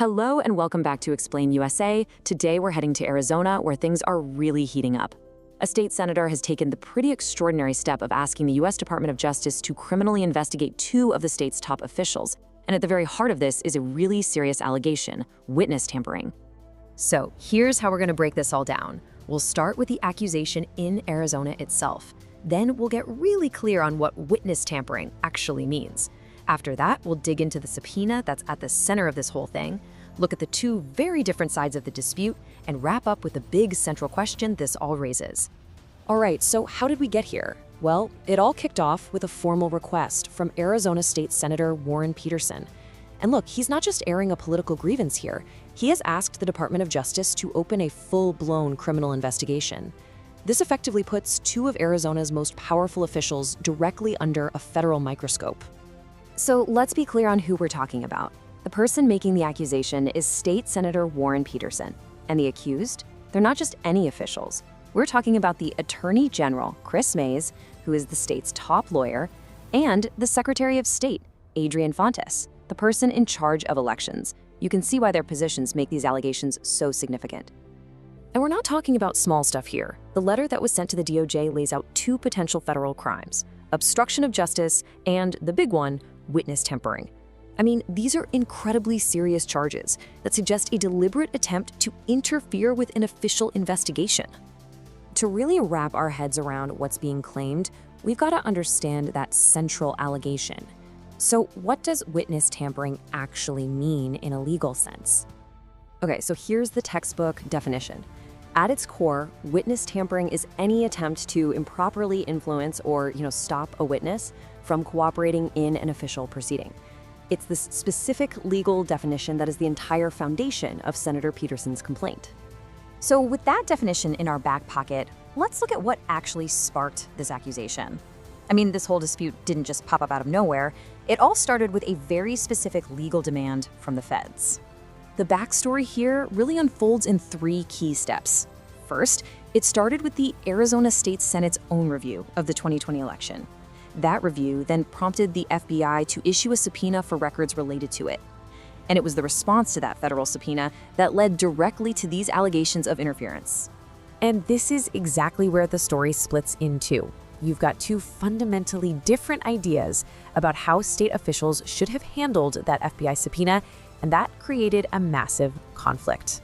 Hello and welcome back to Explain USA. Today we're heading to Arizona where things are really heating up. A state senator has taken the pretty extraordinary step of asking the U.S. Department of Justice to criminally investigate two of the state's top officials. And at the very heart of this is a really serious allegation: witness tampering. So here's how we're going to break this all down. We'll start with the accusation in Arizona itself. Then we'll get really clear on what witness tampering actually means. After that, we'll dig into the subpoena that's at the center of this whole thing, look at the two very different sides of the dispute, and wrap up with the big central question this all raises. All right, so how did we get here? Well, it all kicked off with a formal request from Arizona State Senator Warren Petersen. And look, he's not just airing a political grievance here. He has asked the Department of Justice to open a full-blown criminal investigation. This effectively puts two of Arizona's most powerful officials directly under a federal microscope. So let's be clear on who we're talking about. The person making the accusation is State Senator Warren Petersen. And the accused? They're not just any officials. We're talking about the Attorney General, Kris, who is the state's top lawyer, and the Secretary of State, Adrian, the person in charge of elections. You can see why their positions make these allegations so significant. And we're not talking about small stuff here. The letter that was sent to the DOJ lays out two potential federal crimes: obstruction of justice and, the big one, witness tampering. I mean, these are incredibly serious charges that suggest a deliberate attempt to interfere with an official investigation. To really wrap our heads around what's being claimed, we've got to understand that central allegation. So what does witness tampering actually mean in a legal sense? Okay, so here's the textbook definition. At its core, witness tampering is any attempt to improperly influence or, stop a witness from cooperating in an official proceeding. It's this specific legal definition that is the entire foundation of Senator Petersen's complaint. So with that definition in our back pocket, let's look at what actually sparked this accusation. I mean, this whole dispute didn't just pop up out of nowhere. It all started with a very specific legal demand from the feds. The backstory here really unfolds in three key steps. First, it started with the Arizona State Senate's own review of the 2020 election. That review then prompted the FBI to issue a subpoena for records related to it. And it was the response to that federal subpoena that led directly to these allegations of interference. And this is exactly where the story splits in two. You've got two fundamentally different ideas about how state officials should have handled that FBI subpoena, and that created a massive conflict.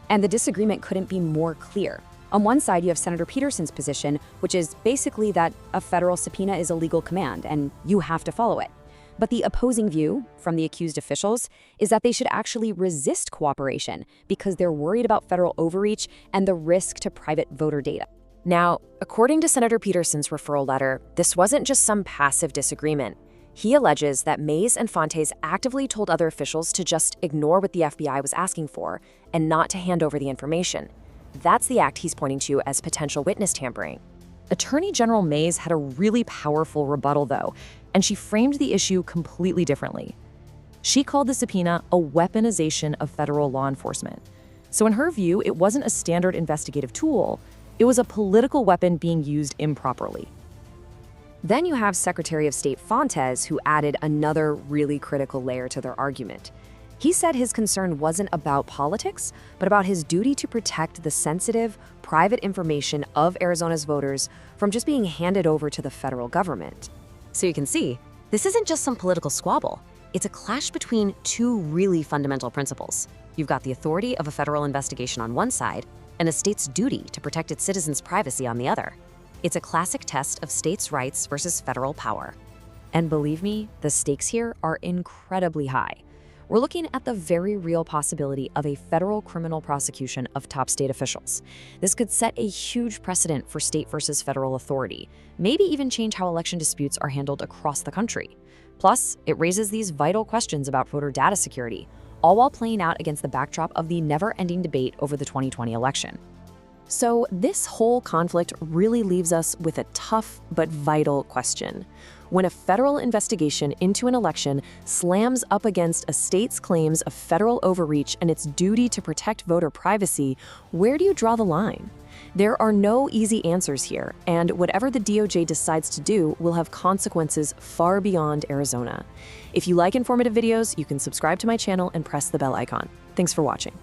And the disagreement couldn't be more clear. On one side, you have Senator Petersen's position, which is basically that a federal subpoena is a legal command and you have to follow it. But the opposing view from the accused officials is that they should actually resist cooperation because they're worried about federal overreach and the risk to private voter data. Now, according to Senator Petersen's referral letter, this wasn't just some passive disagreement. He alleges that Mays and Fontes actively told other officials to just ignore what the FBI was asking for and not to hand over the information. That's the act he's pointing to as potential witness tampering. Attorney General Mays had a really powerful rebuttal, though, and she framed the issue completely differently. She called the subpoena a weaponization of federal law enforcement. So in her view, it wasn't a standard investigative tool. It was a political weapon being used improperly. Then you have Secretary of State Fontes, who added another really critical layer to their argument. He said his concern wasn't about politics, but about his duty to protect the sensitive, private information of Arizona's voters from just being handed over to the federal government. So you can see, this isn't just some political squabble. It's a clash between two really fundamental principles. You've got the authority of a federal investigation on one side, and a state's duty to protect its citizens' privacy on the other. It's a classic test of states' rights versus federal power. And believe me, the stakes here are incredibly high. We're looking at the very real possibility of a federal criminal prosecution of top state officials. This could set a huge precedent for state versus federal authority, maybe even change how election disputes are handled across the country. Plus, it raises these vital questions about voter data security, all while playing out against the backdrop of the never-ending debate over the 2020 election. So this whole conflict really leaves us with a tough but vital question. When a federal investigation into an election slams up against a state's claims of federal overreach and its duty to protect voter privacy, where do you draw the line? There are no easy answers here, and whatever the DOJ decides to do will have consequences far beyond Arizona. If you like informative videos, you can subscribe to my channel and press the bell icon. Thanks for watching.